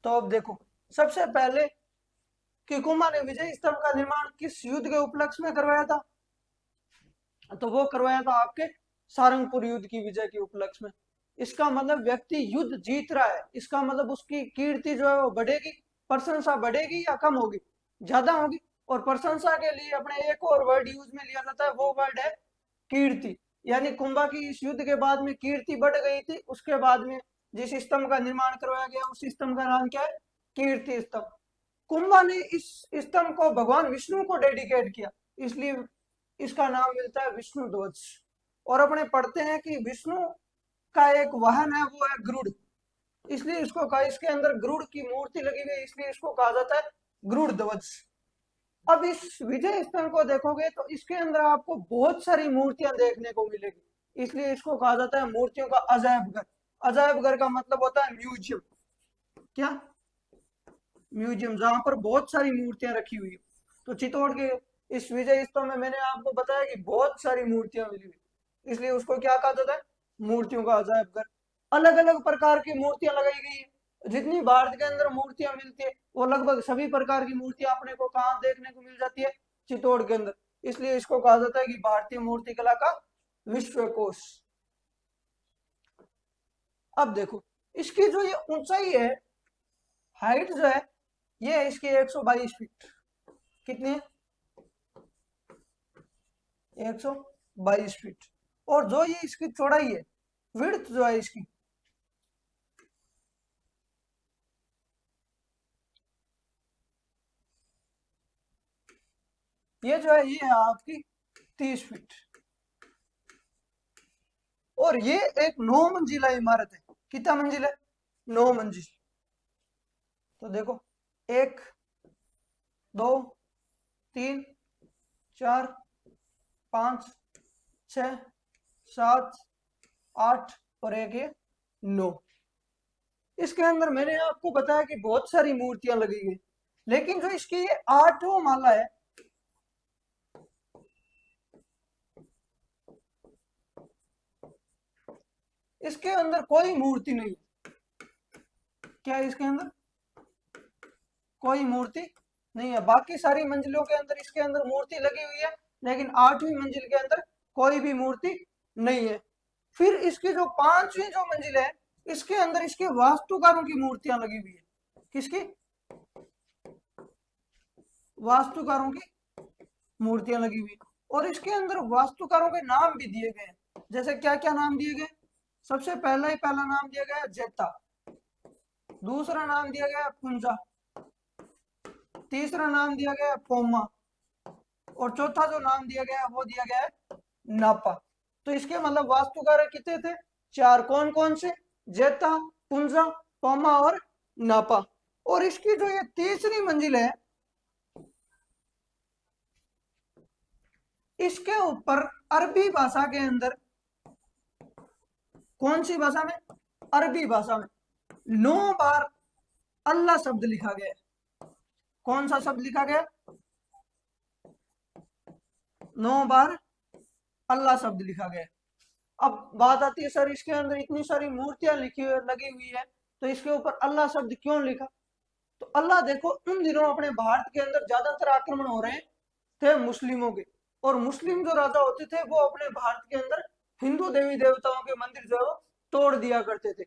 तो अब देखो सबसे पहले कि कुंभा ने विजय स्तंभ का निर्माण किस युद्ध के उपलक्ष्य में करवाया था? तो वो करवाया था आपके सारंगपुर युद्ध की विजय के उपलक्ष्य में। इसका मतलब व्यक्ति युद्ध जीत रहा है, इसका मतलब उसकी कीर्ति जो है वो बढ़ेगी, प्रशंसा बढ़ेगी या कम होगी? ज्यादा होगी। और प्रशंसा के लिए अपने एक और वर्ड यूज में लिया जाता है, वो वर्ड है कीर्ति। यानी कुंभा की इस युद्ध के बाद में कीर्ति बढ़ गई थी। उसके बाद में जिस स्तंभ का निर्माण करवाया गया उस स्तंभ का नाम क्या है? कीर्ति स्तंभ। कुंभा ने इस स्तंभ को भगवान विष्णु को डेडिकेट किया, इसलिए इसका नाम मिलता है विष्णु ध्वज। और अपने पढ़ते हैं कि विष्णु का एक वाहन है, वो है गरुड़, इसलिए इसको कहा, इसके अंदर गरुड़ की मूर्ति लगी हुई है, इसलिए इसको कहा जाता है गरुड़ ध्वज। अब इस विजय स्तंभ को देखोगे तो इसके अंदर आपको बहुत सारी मूर्तियां देखने को मिलेगी, इसलिए इसको कहा जाता है मूर्तियों का अजायब घर। अजायब घर का मतलब होता है म्यूजियम। क्या? म्यूजियम, जहां पर बहुत सारी मूर्तियां रखी हुई है। तो चित्तौड़ के इस विजय स्तंभ में मैंने आपको बताया कि बहुत सारी मूर्तियां मिली हुई, इसलिए उसको क्या कहा जाता है? मूर्तियों का अजायब घर। अलग अलग प्रकार की मूर्तियां लगाई गई है। जितनी भारत के अंदर मूर्तियां मिलती है वो लगभग सभी प्रकार की मूर्तियां अपने को कहाँ देखने को मिल जाती है? चित्तौड़ के अंदर। इसलिए इसको कहा जाता है कि भारतीय मूर्ति कला का विश्वकोश। अब देखो, इसकी जो ये ऊंचाई है, हाइट जो है, ये है इसकी 122 फीट। कितनी है? 122 फीट। और जो ये इसकी चौड़ाई है, विड्थ जो है इसकी, ये जो है, ये है आपकी 30 फीट। और ये एक 9 मंजिला इमारत है। कितना मंजिल है? 9 मंजिल। तो देखो, 1 2 3 4 5 6 7 8 और एक ये 9। इसके अंदर मैंने आपको बताया कि बहुत सारी मूर्तियां लगी गई, लेकिन जो इसकी ये 8वां माला है, इसके अंदर कोई मूर्ति नहीं। क्या है इसके अंदर? कोई मूर्ति नहीं है। बाकी सारी मंजिलों के अंदर इसके अंदर मूर्ति लगी हुई है, लेकिन 8वीं मंजिल के अंदर कोई भी मूर्ति नहीं है। फिर इसकी जो 5वीं जो मंजिल है, इसके अंदर इसके वास्तुकारों की मूर्तियां लगी हुई है। किसकी? वास्तुकारों की मूर्तियां लगी हुई। और इसके अंदर वास्तुकारों के नाम भी दिए गए हैं। जैसे क्या क्या नाम दिए गए? सबसे पहला नाम दिया गया जेता, दूसरा नाम दिया गया पुंजा, तीसरा नाम दिया गया पोमा, और चौथा जो नाम दिया गया वो दिया गया है नापा। तो इसके मतलब वास्तुकार कितने थे? 4। कौन कौन से? जेता, पुंजा, पोमा और नापा। और इसकी जो ये तीसरी मंजिल है, इसके ऊपर अरबी भाषा के अंदर, कौन सी भाषा में? अरबी भाषा में 9 बार अल्लाह शब्द लिखा गया है। कौन सा शब्द लिखा गया? 9 बार अल्लाह शब्द लिखा गया। अब बात आती है, सर इसके अंदर इतनी सारी मूर्तियां लगी हुई है, तो इसके ऊपर अल्लाह शब्द क्यों लिखा? तो अल्लाह देखो, उन दिनों अपने भारत के अंदर ज्यादातर आक्रमण हो रहे थे मुस्लिमों के, और मुस्लिम जो राजा होते थे वो अपने भारत के अंदर हिंदू देवी देवताओं के मंदिर जो है वो तोड़ दिया करते थे।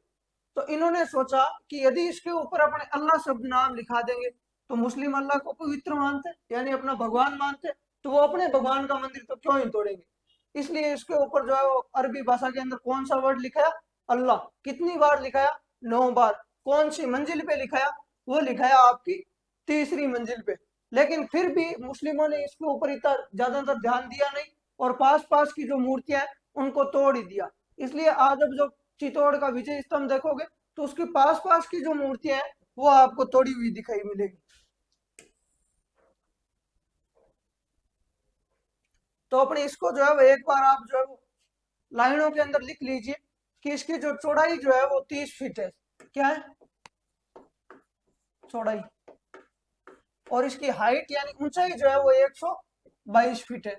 तो इन्होंने सोचा कि यदि इसके ऊपर अपने अल्लाह शब्द नाम लिखा देंगे, तो मुस्लिम अल्लाह को पवित्र मानते, यानी अपना भगवान मानते, तो वो अपने भगवान का मंदिर तो क्यों ही तोड़ेंगे। इसलिए इसके ऊपर जो है वो अरबी भाषा के अंदर कौन सा वर्ड लिखा है? अल्लाह। कितनी बार लिखाया? 9 बार। कौन सी मंजिल पे लिखाया? वो लिखाया आपकी तीसरी मंजिल पे। लेकिन फिर भी मुस्लिमों ने इसके ऊपर इतना ज्यादातर ध्यान दिया नहीं, और पास पास की जो मूर्तियां हैं उनको तोड़ ही दिया। इसलिए आज अब जो चित्तौड़ का विजय स्तंभ देखोगे, तो उसके पास पास की जो मूर्तियां हैं वो आपको तोड़ी हुई दिखाई मिलेगी। तो अपने इसको जो है वो एक बार आप जो है वो लाइनों के अंदर लिख लीजिए कि इसकी जो चौड़ाई जो है वो 30 फीट है। क्या है? चौड़ाई। और इसकी हाइट यानी ऊंचाई जो है वो 122 फीट है।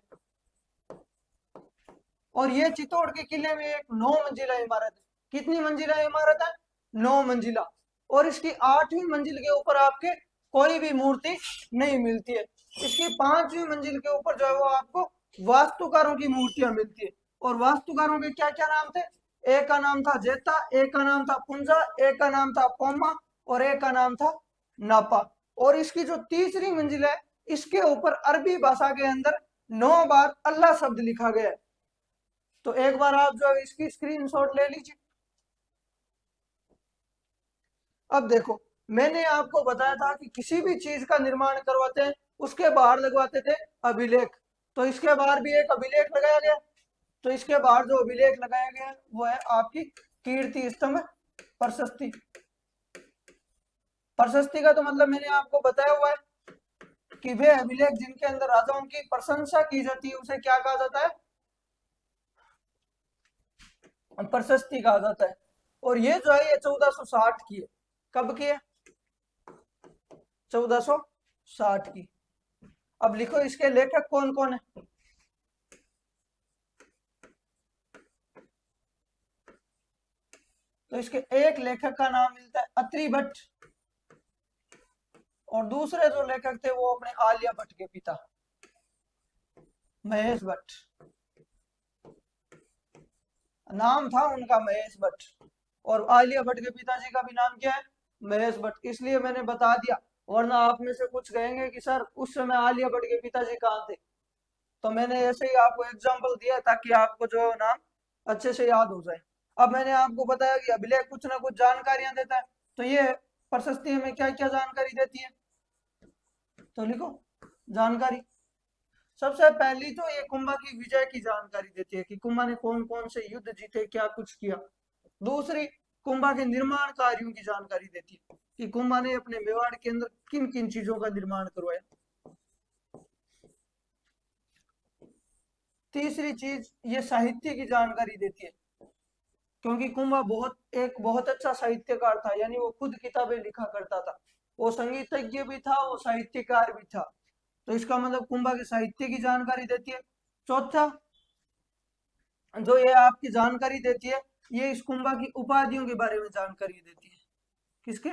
और ये चित्तौड़ के किले में एक 9 मंजिला इमारत है। कितनी मंजिला इमारत है? 9 मंजिला। और इसकी 8वीं मंजिल के ऊपर आपके कोई भी मूर्ति नहीं मिलती है। इसकी 5वीं मंजिल के ऊपर जो है वो आपको वास्तुकारों की मूर्तियां मिलती है। और वास्तुकारों के क्या क्या नाम थे? एक का नाम था जेता, एक का नाम था पुंजा, एक का नाम था पोमा, और एक का नाम था नापा। और इसकी जो तीसरी मंजिल है, इसके ऊपर अरबी भाषा के अंदर 9 बार अल्लाह शब्द लिखा गया है। तो एक बार आप जो है इसकी स्क्रीनशॉट ले लीजिए। अब देखो, मैंने आपको बताया था कि किसी भी चीज का निर्माण करवाते हैं उसके बाहर लगवाते थे अभिलेख। तो इसके बाहर भी एक अभिलेख लगाया गया। तो इसके बाहर जो अभिलेख लगाया गया है वो है आपकी कीर्ति स्तंभ प्रशस्ति। प्रशस्ति का तो मतलब मैंने आपको बताया हुआ है कि वे अभिलेख जिनके अंदर राजाओं की प्रशंसा की जाती है उसे क्या कहा जाता है? प्रशस्ति कहा जाता है। और ये जो है ये 1460 की है। कब की है? 1460 की। अब लिखो इसके लेखक कौन कौन है। तो इसके एक लेखक का नाम मिलता है अत्रि भट्ट, और दूसरे जो लेखक थे वो अपने आलिया भट्ट के पिता महेश भट्ट। नाम था उनका महेश भट्ट, और आलिया भट्ट के पिताजी का भी नाम क्या है? महेश भट्ट। इसलिए मैंने बता दिया, वरना आप में से कुछ कहेंगे कि सर उस समय आलिया भट्ट के पिताजी कहाँ थे। तो मैंने ऐसे ही आपको एग्जांपल दिया ताकि आपको जो नाम अच्छे से याद हो जाए। अब मैंने आपको बताया कि अभिलेख कुछ ना कुछ जानकारियां देता है। तो ये प्रशस्ति हमें क्या क्या जानकारी देती है? तो लिखो जानकारी। सबसे पहली तो ये कुंभा की विजय की जानकारी देती है कि कुंभा ने कौन कौन से युद्ध जीते, क्या कुछ किया। दूसरी, कुंभा के निर्माण कार्यों की जानकारी देती है कि कुंभा ने अपने मेवाड़ के अंदर किन किन चीजों का निर्माण करवाया। तीसरी चीज ये साहित्य की जानकारी देती है, क्योंकि कुंभा बहुत अच्छा साहित्यकार था, यानी वो खुद किताबें लिखा करता था। वो संगीतज्ञ भी था, वो साहित्यकार भी था। तो इसका मतलब कुंभा के साहित्य की जानकारी देती है। चौथा जो ये आपकी जानकारी देती है, ये इस कुंभा की उपाधियों के बारे में जानकारी देती है। किसके?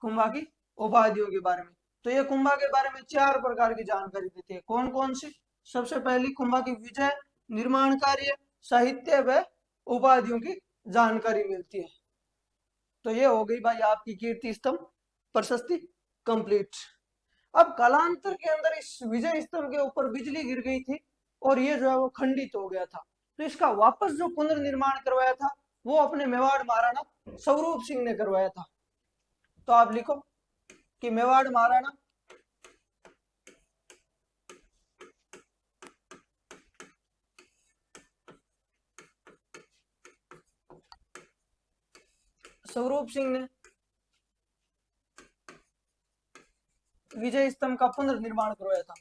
कुंभा की उपाधियों के बारे में। तो ये कुंभा के बारे में 4 प्रकार की जानकारी देती है। कौन कौन सी? सबसे पहली कुंभा की विजय, निर्माण कार्य, साहित्य व उपाधियों की जानकारी मिलती है। तो ये हो गई भाई आपकी कीर्ति स्तंभ प्रशस्ति कंप्लीट। अब कालांतर के अंदर इस विजय स्तंभ के ऊपर बिजली गिर गई थी और ये जो है वो खंडित हो गया था। तो इसका वापस जो पुनर्निर्माण करवाया था वो अपने मेवाड़ महाराणा स्वरूप सिंह ने करवाया था। तो आप लिखो कि मेवाड़ महाराणा स्वरूप सिंह ने विजय स्तंभ का पुनर्निर्माण करवाया था।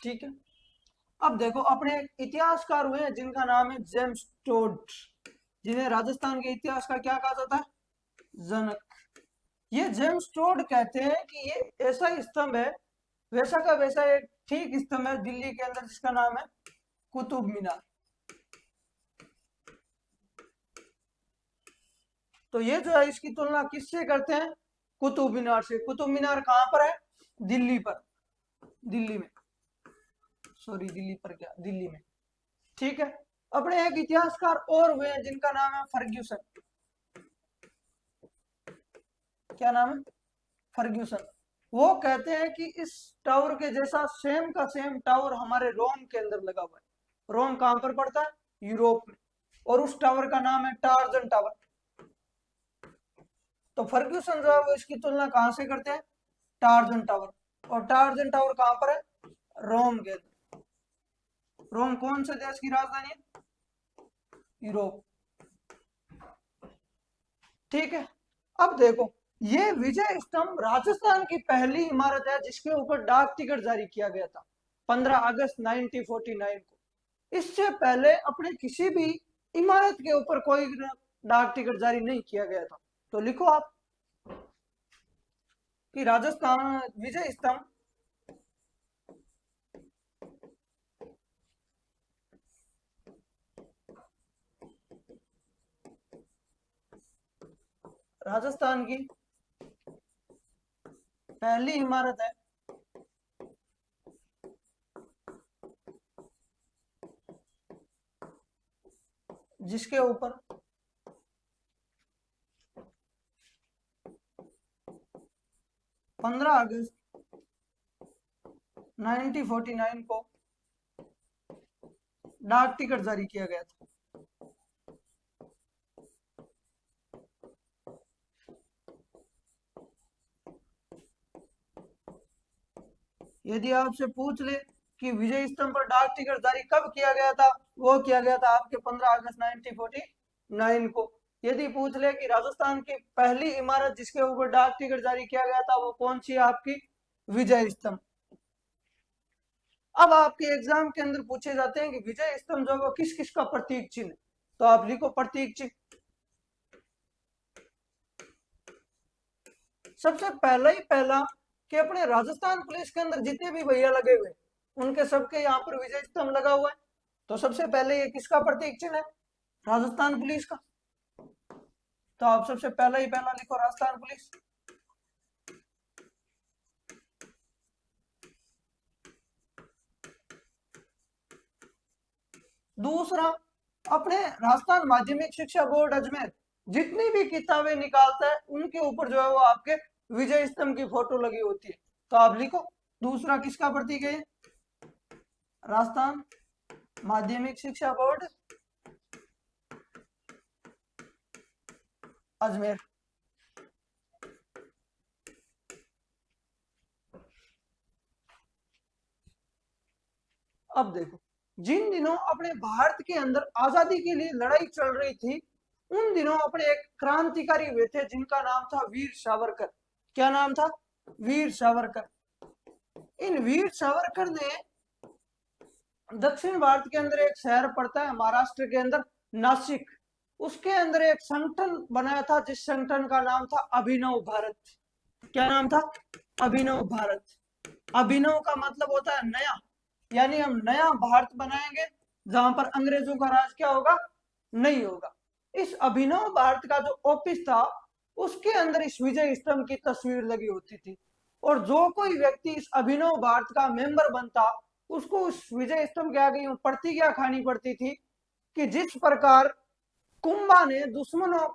ठीक है। अब देखो अपने इतिहासकार हुए हैं जिनका नाम है जेम्स टोड, जिन्हें राजस्थान के इतिहास का क्या कहा जाता है? जनक। ये जेम्स टोड कहते हैं कि ये ऐसा स्तंभ है, वैसा का वैसा एक ठीक स्तंभ है दिल्ली के अंदर जिसका नाम है कुतुब मीनार। तो ये जो है इसकी तुलना किससे करते हैं? कुतुब मीनार से। कुतुब मीनार कहां पर है? दिल्ली पर। दिल्ली में, सॉरी दिल्ली पर क्या, दिल्ली में। ठीक है। अपने एक इतिहासकार और हुए हैं जिनका नाम है फर्ग्यूसन। क्या नाम है? फर्ग्यूसन। वो कहते हैं कि इस टावर के जैसा सेम का सेम टावर हमारे रोम के अंदर लगा हुआ है। रोम कहां पर पड़ता है? यूरोप में। और उस टावर का नाम है टार्जन टावर। तो फर्ग्यूसन जो है वो इसकी तुलना कहां से करते हैं? Torsion tower. और टार्जन टावर कहां पर है? रोम के अंदर। रोम कौन से देश की राजधानी है? यूरोप। ठीक है। अब देखो, ये विजय स्तंभ राजस्थान की पहली इमारत है जिसके ऊपर डाक टिकट जारी किया गया था 15 अगस्त 1949 को। इससे पहले अपने किसी भी इमारत के ऊपर कोई डाक टिकट जारी नहीं किया गया था। तो लिखो आप कि राजस्थान विजय स्तंभ राजस्थान की पहली इमारत है जिसके ऊपर 15 अगस्त 1949 को डाक टिकट जारी किया गया था। यदि आपसे पूछ ले कि विजय स्तंभ पर डाक टिकट जारी कब किया गया था, वो किया गया था आपके 15 अगस्त 1949 को। यदि पूछ ले कि राजस्थान की पहली इमारत जिसके ऊपर डाक टिकट जारी किया गया था वो कौन सी है, आपकी विजय स्तंभ। अब आपके एग्जाम के अंदर पूछे जाते हैं कि विजय स्तंभ जो है वो किस किस का प्रतीक चिन्ह, तो आप लिखो प्रतीक चिन्ह। सबसे पहला ही पहला कि अपने राजस्थान पुलिस के अंदर जितने भी भैया लगे हुए उनके सबके यहाँ पर विजय स्तंभ लगा हुआ है। तो सबसे पहले ये किसका प्रतीक चिन्ह है, राजस्थान पुलिस का। तो आप सबसे पहला ही पहला लिखो राजस्थान पुलिस। दूसरा, अपने राजस्थान माध्यमिक शिक्षा बोर्ड अजमेर जितनी भी किताबें निकालता है उनके ऊपर जो है वो आपके विजय स्तंभ की फोटो लगी होती है। तो आप लिखो दूसरा किसका प्रतीक है, राजस्थान माध्यमिक शिक्षा बोर्ड अजमेर। अब देखो, जिन दिनों अपने भारत के अंदर आजादी के लिए लड़ाई चल रही थी उन दिनों अपने एक क्रांतिकारी हुए थे जिनका नाम था वीर सावरकर। क्या नाम था, वीर सावरकर। इन वीर सावरकर ने दक्षिण भारत के अंदर एक शहर पड़ता है महाराष्ट्र के अंदर, नासिक, उसके अंदर एक संगठन बनाया था जिस संगठन का नाम था अभिनव भारत। क्या नाम था, अभिनव भारत। अभिनव का मतलब होता है नया, यानी हम नया भारत बनाएंगे जहां पर अंग्रेजों का राज क्या होगा, नहीं होगा। इस अभिनव भारत का जो ऑफिस था उसके अंदर इस विजय स्तंभ की तस्वीर लगी होती थी, और जो कोई व्यक्ति इस अभिनव भारत का मेंबर बनता उसको उस विजय स्तंभ के आगे प्रतिज्ञा खानी पड़ती थी कि जिस प्रकार कुंभा ने दुश्मनों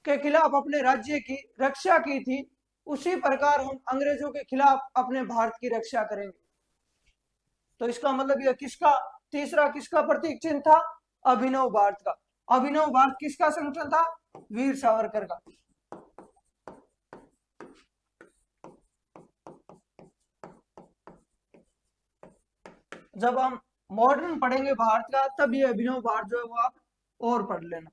के खिलाफ अपने राज्य की रक्षा की थी उसी प्रकार हम अंग्रेजों के खिलाफ अपने भारत की रक्षा करेंगे। तो इसका मतलब यह किसका, तीसरा किसका प्रतीक चिन्ह था, अभिनव भारत का। अभिनव भारत किसका संगठन था, वीर सावरकर का। जब हम मॉडर्न पढ़ेंगे भारत का तब ये अभिनव भारत जो है वो आप और पढ़ लेना।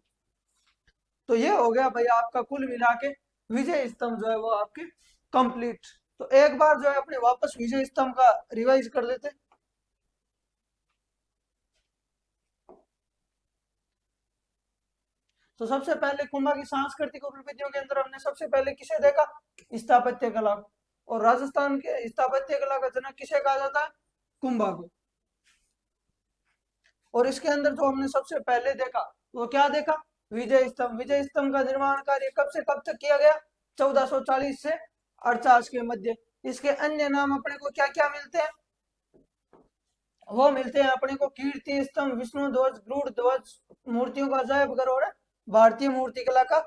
तो ये हो गया भाई आपका कुल मिला के विजय स्तंभ जो है वो आपके कंप्लीट। तो एक बार जो है अपने वापस विजय स्तंभ का रिवाइज कर लेते। तो सबसे पहले कुंभा की सांस्कृतिक उपलब्धियों के अंदर हमने सबसे पहले किसे देखा, स्थापत्य कला। और राजस्थान के स्थापत्य कला का जनक किसे कहा जाता है, कुंभा को। और इसके अंदर जो हमने सबसे पहले देखा वो क्या देखा, विजय स्तंभ। विजय स्तंभ का निर्माण कार्य कब से कब तक किया गया, 1440 से 48 के मध्य। इसके अन्य नाम अपने को क्या क्या मिलते हैं, वो मिलते हैं अपने को कीर्ति स्तंभ, विष्णु ध्वज, गरुड़ ध्वज, मूर्तियों का अजायब घर और भारतीय मूर्ति कला का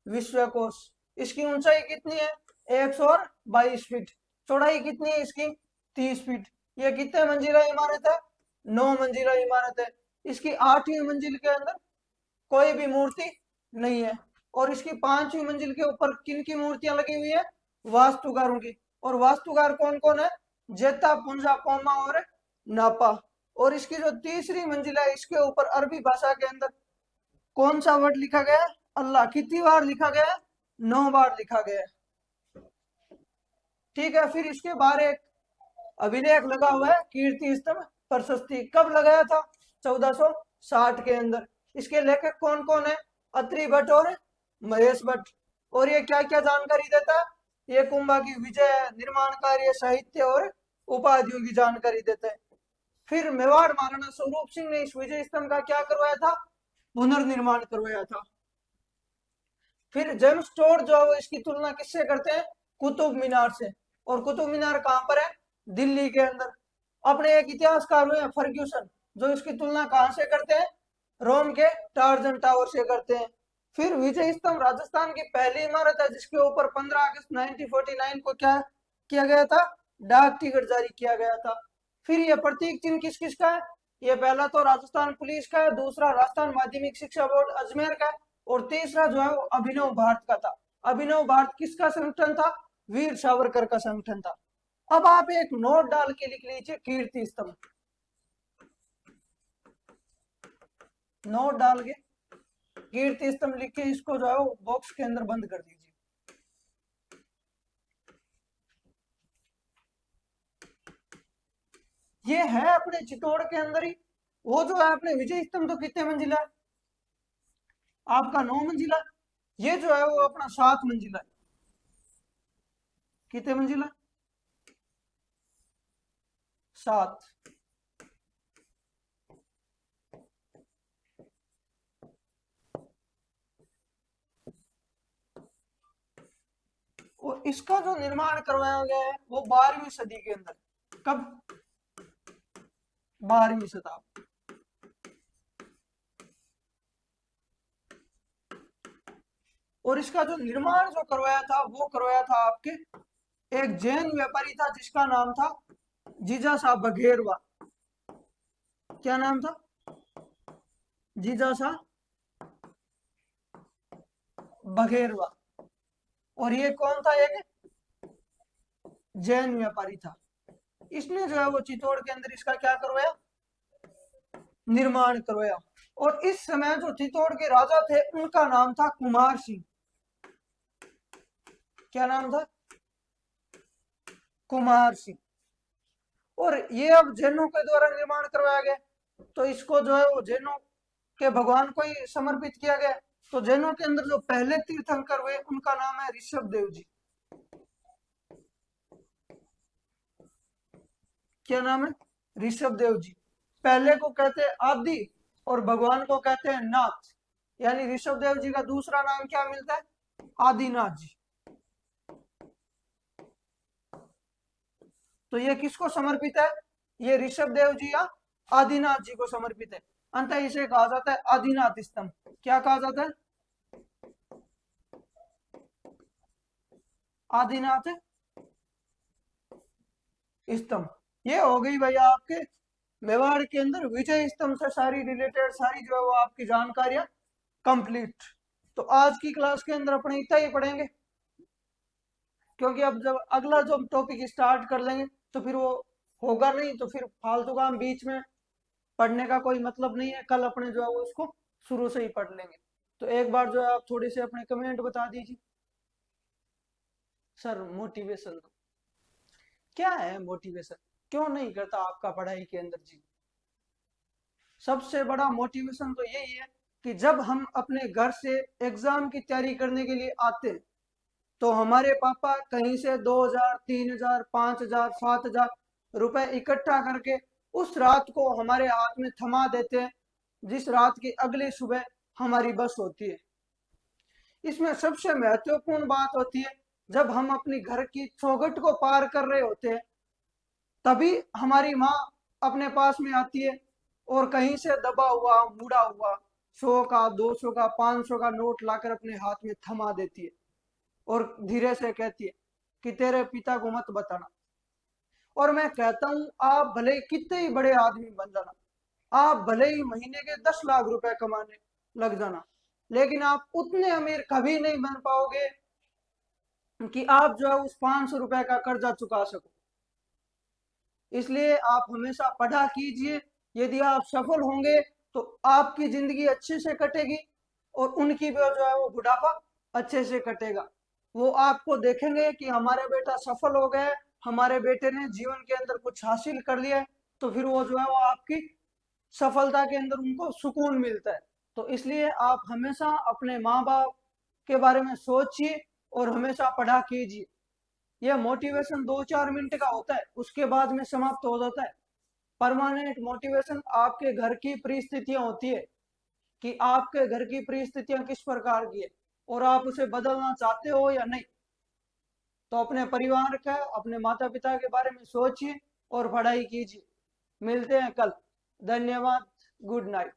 विश्वकोश। इसकी ऊंचाई कितनी है, 122 फीट। चौड़ाई कितनी है इसकी, 30 फीट। यह कितने मंजिला इमारत है, 9 मंजिला इमारत है। इसकी 8वीं मंजिल के अंदर कोई भी मूर्ति नहीं है, और इसकी 5वीं मंजिल के ऊपर किन की मूर्तियां लगी हुई है, वास्तुकारों की। और वास्तुकार कौन कौन है, जेता, पुंजा, पोमा और नापा। और इसकी जो तीसरी मंजिल है इसके ऊपर अरबी भाषा के अंदर कौन सा वर्ड लिखा गया है, अल्लाह। कितनी बार लिखा गया है, 9 बार लिखा गया है। ठीक है, फिर इसके बाहर एक अभिलेख लगा हुआ है कीर्ति स्तंभ प्रशस्ति। कब लगाया था, 1460 के अंदर। इसके लेखक कौन कौन है, अत्रि भट्ट और महेश भट्ट। और ये क्या क्या जानकारी देता है, ये कुंभा की विजय, निर्माण कार्य, साहित्य और उपाधियों की जानकारी देता है। फिर मेवाड़ महाराणा स्वरूप सिंह ने इस विजय स्तंभ का क्या करवाया था, पुनर्निर्माण करवाया था। फिर जेम्स टोड जो है वो इसकी तुलना किससे करते हैं? कुतुब मीनार से। और कुतुब मीनार कहाँ पर है? दिल्ली के अंदर। अपने एक इतिहासकार हुए हैं फर्ग्यूसन, जो इसकी तुलना कहाँ से करते हैं? रोम के टार्जन टावर से करते हैं। फिर विजय स्तंभ राजस्थान की पहली इमारत है जिसके ऊपर 15 अगस्त 1949 को क्या किया गया था? डाक टिकट जारी किया गया था। फिर ये प्रतीक चिन्ह किस किस का है? ये पहला तो राजस्थान पुलिस का है, दूसरा राजस्थान माध्यमिक शिक्षा बोर्ड अजमेर का है, और तीसरा जो है वो अभिनव भारत का था। अभिनव भारत किसका संगठन था? वीर सावरकर का संगठन था। अब आप एक नोट डाल के लिख लीजिए कीर्ति स्तंभ। नोट डाल के कीर्ति स्तंभ लिख के इसको जो है वो बॉक्स के अंदर बंद कर दीजिए। ये है अपने चित्तौड़ के अंदर ही। वो जो है अपने विजय स्तंभ तो कितने मंजिला है? आपका 9 मंजिला। ये जो है वो अपना 7 मंजिला है। कितने मंजिला? 7। और इसका जो निर्माण करवाया गया है वो 12वीं सदी के अंदर। कब? 12वीं शताब्दी। और इसका जो निर्माण जो करवाया था वो करवाया था आपके एक जैन व्यापारी था जिसका नाम था जीजाशा बघेरवा। क्या नाम था? जीजाशा बघेरवा। और ये कौन था? एक जैन व्यापारी था। इसने जो है वो चित्तौड़ के अंदर इसका क्या करवाया? निर्माण करवाया। और इस समय जो चित्तौड़ के राजा थे उनका नाम था कुमार सिंह। क्या नाम था? कुमार सिंह। और ये अब जैनों के द्वारा निर्माण करवाया गया, तो इसको जो है वो जैनों के भगवान को ही समर्पित किया गया। तो जैनों के अंदर जो पहले तीर्थंकर हुए उनका नाम है ऋषभ देव जी। क्या नाम है? ऋषभ देव जी। पहले को कहते हैं आदि और भगवान को कहते हैं नाथ। यानी ऋषभ देव जी का दूसरा नाम क्या मिलता है? आदिनाथ जी। तो ये किसको समर्पित है? ये ऋषभ देव जी या आदिनाथ जी को समर्पित है। अंत इसे कहा जाता है आदिनाथ स्तंभ। क्या कहा जाता है? आदिनाथ स्तंभ। ये हो गई भैया आपके मेवाड़ के अंदर विजय स्तंभ से सारी रिलेटेड सारी जो है वो आपकी जानकारियां कंप्लीट। तो आज की क्लास के अंदर अपने इतना ही पढ़ेंगे, क्योंकि अब जब अगला जो टॉपिक स्टार्ट कर लेंगे तो फिर वो होगा नहीं, तो फिर फालतू का हम बीच में पढ़ने का कोई मतलब नहीं है। कल अपने जो है वो उसको शुरू से ही पढ़ लेंगे। तो एक बार जो है आप थोड़ी से अपने कमेंट बता दीजिए। सर मोटिवेशन क्या है? मोटिवेशन क्यों नहीं करता आपका पढ़ाई के अंदर जी? सबसे बड़ा मोटिवेशन तो यही है कि जब हम अपने घर से एग्जाम की तैयारी करने के लिए आते हैं तो हमारे पापा कहीं से 2000 3000 5000 7000 रुपए इकट्ठा करके उस रात को हमारे हाथ में थमा देते हैं, जिस रात की अगली सुबह हमारी बस होती है। इसमें सबसे महत्वपूर्ण बात होती है जब हम अपनी घर की चौखट को पार कर रहे होते हैं तभी हमारी माँ अपने पास में आती है और कहीं से दबा हुआ मुड़ा हुआ 100 का 200 का 500 का नोट लाकर अपने हाथ में थमा देती है और धीरे से कहती है कि तेरे पिता को मत बताना। और मैं कहता हूं आप भले कितने ही बड़े आदमी बन जाना, आप भले ही महीने के 10 लाख रुपए कमाने लग जाना, लेकिन आप उतने अमीर कभी नहीं बन पाओगे कि आप जो है उस 500 रुपए का कर्जा चुका सको। इसलिए आप हमेशा पढ़ा कीजिए। यदि आप सफल होंगे तो आपकी जिंदगी अच्छे से कटेगी और उनकी भी जो है वो बुढ़ापा अच्छे से कटेगा। वो आपको देखेंगे कि हमारे बेटा सफल हो गए, हमारे बेटे ने जीवन के अंदर कुछ हासिल कर लिया, तो फिर वो जो है वो आपकी सफलता के अंदर उनको सुकून मिलता है। तो इसलिए आप हमेशा अपने माँ बाप के बारे में सोचिए और हमेशा पढ़ा कीजिए। यह मोटिवेशन 2-4 मिनट का होता है, उसके बाद में समाप्त हो जाता है। परमानेंट मोटिवेशन आपके घर की परिस्थितियां होती है कि आपके घर की परिस्थितियां किस प्रकार की है। और आप उसे बदलना चाहते हो या नहीं। तो अपने परिवार का, अपने माता पिता के बारे में सोचिए और पढ़ाई कीजिए। मिलते हैं कल। धन्यवाद। Good night.